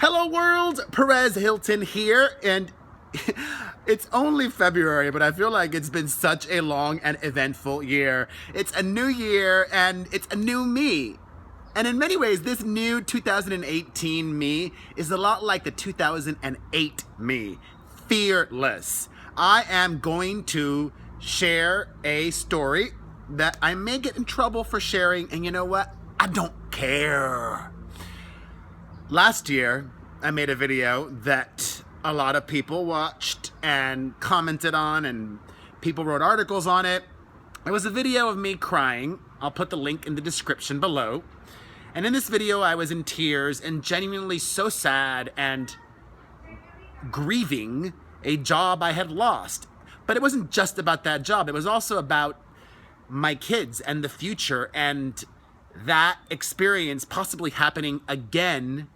Hello world, Perez Hilton here, and it's only February, but I feel like it's been such a long and eventful year. It's a new year, and it's a new me. And in many ways, this new 2018 me is a lot like the 2008 me. Fearless. I am going to share a story that I may get in trouble for sharing, and you know what? I don't care. Last year, I made a video that a lot of people watched and commented on, and people wrote articles on it. It was a video of me crying. I'll put the link in the description below. And in this video, I was in tears and genuinely so sad and grieving a job I had lost. But it wasn't just about that job. It was also about my kids and the future and that experience possibly happening again,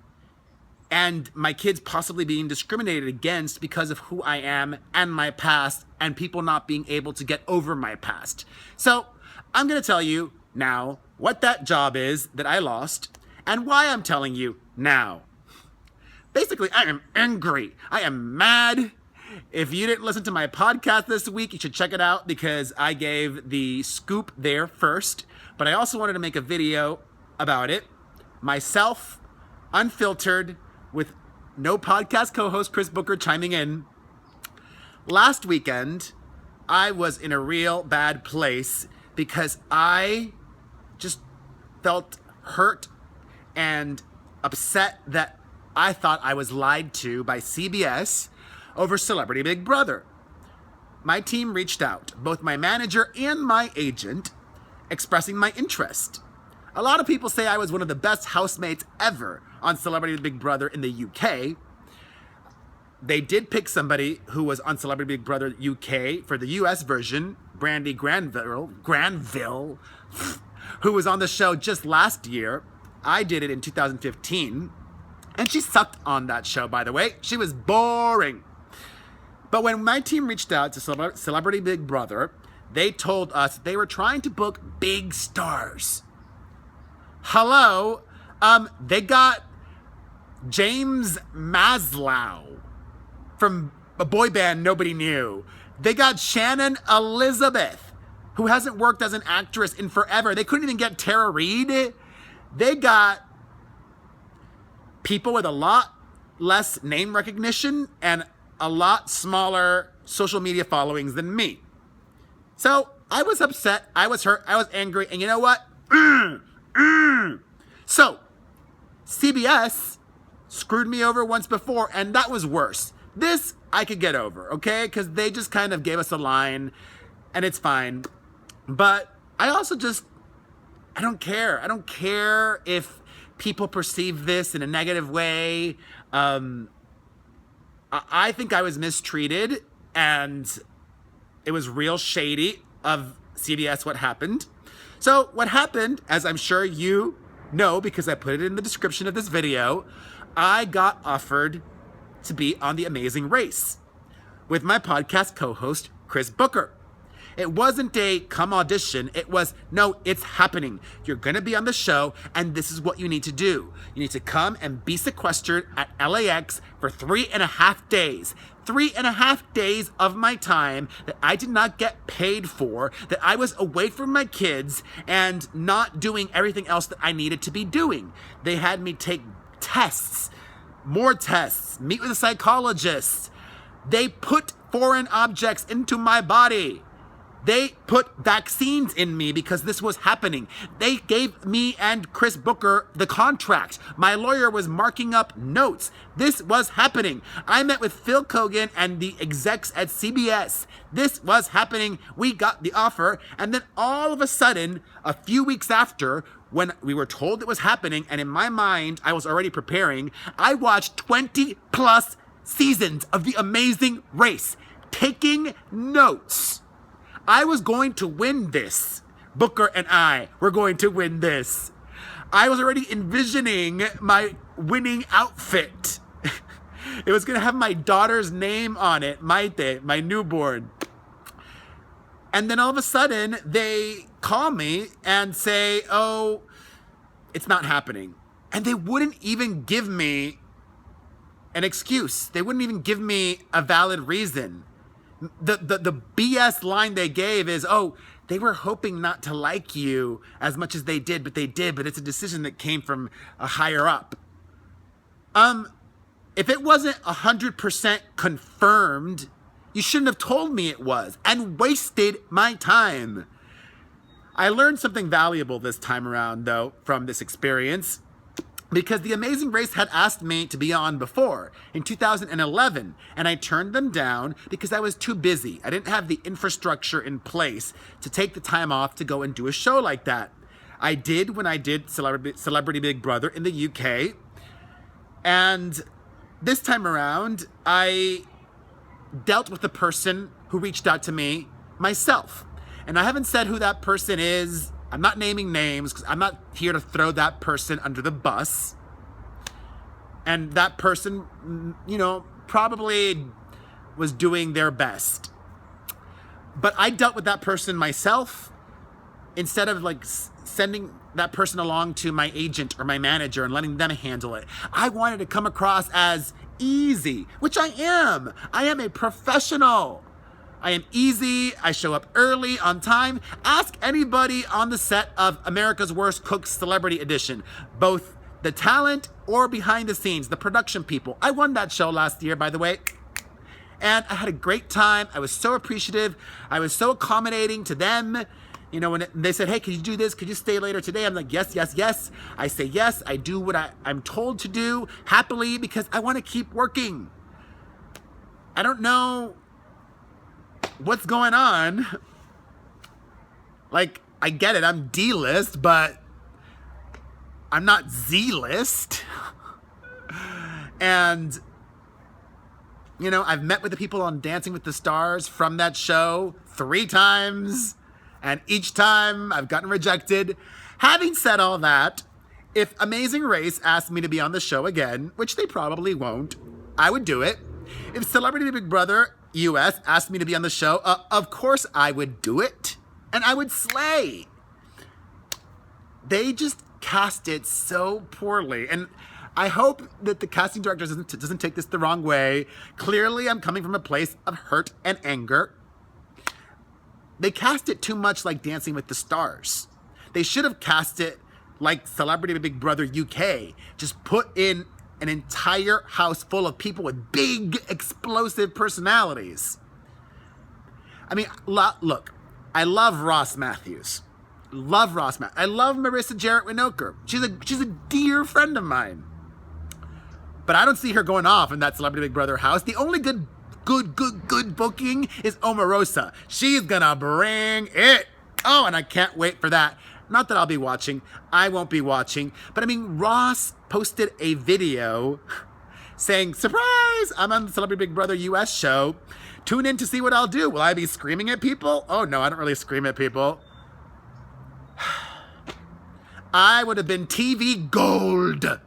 and my kids possibly being discriminated against because of who I am and my past, and people not being able to get over my past. So I'm gonna tell you now what that job is that I lost and why I'm telling you now. Basically, I am angry. I am mad. If you didn't listen to my podcast this week, you should check it out because I gave the scoop there first. But I also wanted to make a video about it myself, unfiltered, with no podcast co-host Chris Booker chiming in. Last weekend, I was in a real bad place because I just felt hurt and upset that I thought I was lied to by CBS over Celebrity Big Brother. My team reached out, both my manager and my agent, expressing my interest. A lot of people say I was one of the best housemates ever on Celebrity Big Brother in the UK. They did pick somebody who was on Celebrity Big Brother UK for the US version, Brandy Granville, who was on the show just last year. I did it in 2015, and she sucked on that show, by the way. She was boring. But when my team reached out to Celebrity Big Brother, they told us they were trying to book big stars. Hello, they got James Maslow from a boy band nobody knew. They got Shannon Elizabeth, who hasn't worked as an actress in forever. They couldn't even get Tara Reid. They got people with a lot less name recognition and a lot smaller social media followings than me. So I was upset, I was hurt, I was angry, and you know what? So CBS screwed me over once before, and that was worse. This I could get over, okay? Because they just kind of gave us a line, and it's fine. But I also I don't care. I don't care if people perceive this in a negative way. I think I was mistreated, and it was real shady of CBS what happened. So what happened, as I'm sure you know because I put it in the description of this video, I got offered to be on The Amazing Race with my podcast co-host, Chris Booker. It wasn't a come audition. It was, no, it's happening. You're going to be on the show, and this is what you need to do. You need to come and be sequestered at LAX for 3.5 days. 3.5 days of my time that I did not get paid for, that I was away from my kids and not doing everything else that I needed to be doing. They had me take tests, more tests, meet with a psychologist. They put foreign objects into my body. They put vaccines in me because this was happening. They gave me and Chris Booker the contract. My lawyer was marking up notes. This was happening. I met with Phil Kogan and the execs at CBS. This was happening. We got the offer. And then all of a sudden, a few weeks after, when we were told it was happening, and in my mind, I was already preparing, I watched 20 plus seasons of The Amazing Race, taking notes. I was going to win this. Booker and I were going to win this. I was already envisioning my winning outfit. It was going to have my daughter's name on it, Maite, my newborn. And then all of a sudden, they call me and say, oh, it's not happening. And they wouldn't even give me an excuse. They wouldn't even give me a valid reason. The BS line they gave is, oh, they were hoping not to like you as much as they did, but it's a decision that came from a higher up. If it wasn't 100% confirmed, you shouldn't have told me it was and wasted my time. I learned something valuable this time around, though, from this experience, because The Amazing Race had asked me to be on before in 2011, and I turned them down because I was too busy. I didn't have the infrastructure in place to take the time off to go and do a show like that. I did when I did Celebrity Big Brother in the UK, and this time around, I dealt with the person who reached out to me myself. And I haven't said who that person is. I'm not naming names because I'm not here to throw that person under the bus. And that person, probably was doing their best. But I dealt with that person myself instead of sending that person along to my agent or my manager and letting them handle it. I wanted to come across as easy, which I am. I am a professional. I am easy. I show up early, on time. Ask anybody on the set of America's Worst Cooks Celebrity Edition, both the talent or behind the scenes, the production people. I won that show last year, by the way. And I had a great time. I was so appreciative. I was so accommodating to them. When they said, hey, could you do this? Could you stay later today? I'm like, yes, yes, yes. I say yes. I do what I'm told to do happily because I want to keep working. I don't know what's going on. I get it. I'm D-list, but I'm not Z-list. And, I've met with the people on Dancing with the Stars from that show 3 times. And each time I've gotten rejected. Having said all that, if Amazing Race asked me to be on the show again, which they probably won't, I would do it. If Celebrity Big Brother US asked me to be on the show, of course I would do it. And I would slay. They just cast it so poorly. And I hope that the casting director doesn't take this the wrong way. Clearly, I'm coming from a place of hurt and anger. They cast it too much like Dancing with the Stars. They should have cast it like Celebrity Big Brother UK. Just put in an entire house full of people with big, explosive personalities. I mean, look, I love Ross Matthews. I love Marissa Jarrett Winokur. She's a dear friend of mine. But I don't see her going off in that Celebrity Big Brother house. The only good booking is Omarosa. She's gonna bring it. Oh, and I can't wait for that. Not that I'll be watching. I won't be watching. But I mean, Ross posted a video saying, surprise, I'm on the Celebrity Big Brother US show. Tune in to see what I'll do. Will I be screaming at people? Oh no, I don't really scream at people. I would have been TV gold.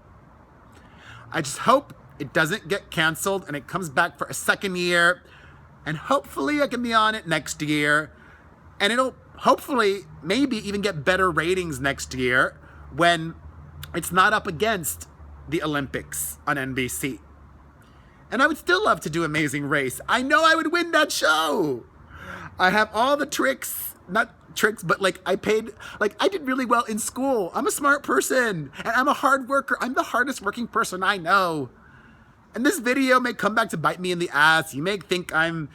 I just hope it doesn't get canceled and it comes back for a second year. And hopefully I can be on it next year. And it'll hopefully maybe even get better ratings next year when it's not up against the Olympics on NBC. And I would still love to do Amazing Race. I know I would win that show. I have all the tricks, not tricks, but I did really well in school. I'm a smart person and I'm a hard worker. I'm the hardest working person I know. And this video may come back to bite me in the ass. You may think I'm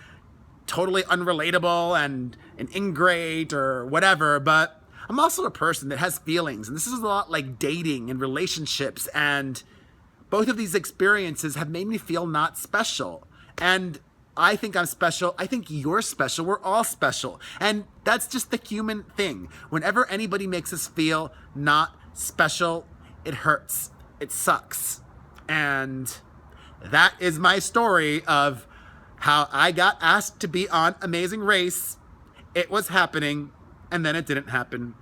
totally unrelatable and an ingrate or whatever, but I'm also a person that has feelings. And this is a lot like dating and relationships. And both of these experiences have made me feel not special. And I think I'm special. I think you're special. We're all special. And that's just the human thing. Whenever anybody makes us feel not special, it hurts. It sucks. And that is my story of how I got asked to be on Amazing Race. It was happening, and then it didn't happen.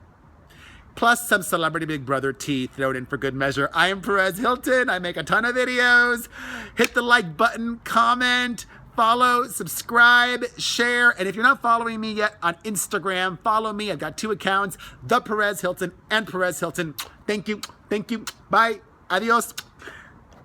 Plus some Celebrity Big Brother tea thrown in for good measure. I am Perez Hilton. I make a ton of videos. Hit the like button, comment, follow, subscribe, share. And if you're not following me yet on Instagram, follow me. I've got 2 accounts, The Perez Hilton and Perez Hilton. Thank you. Bye. Adios.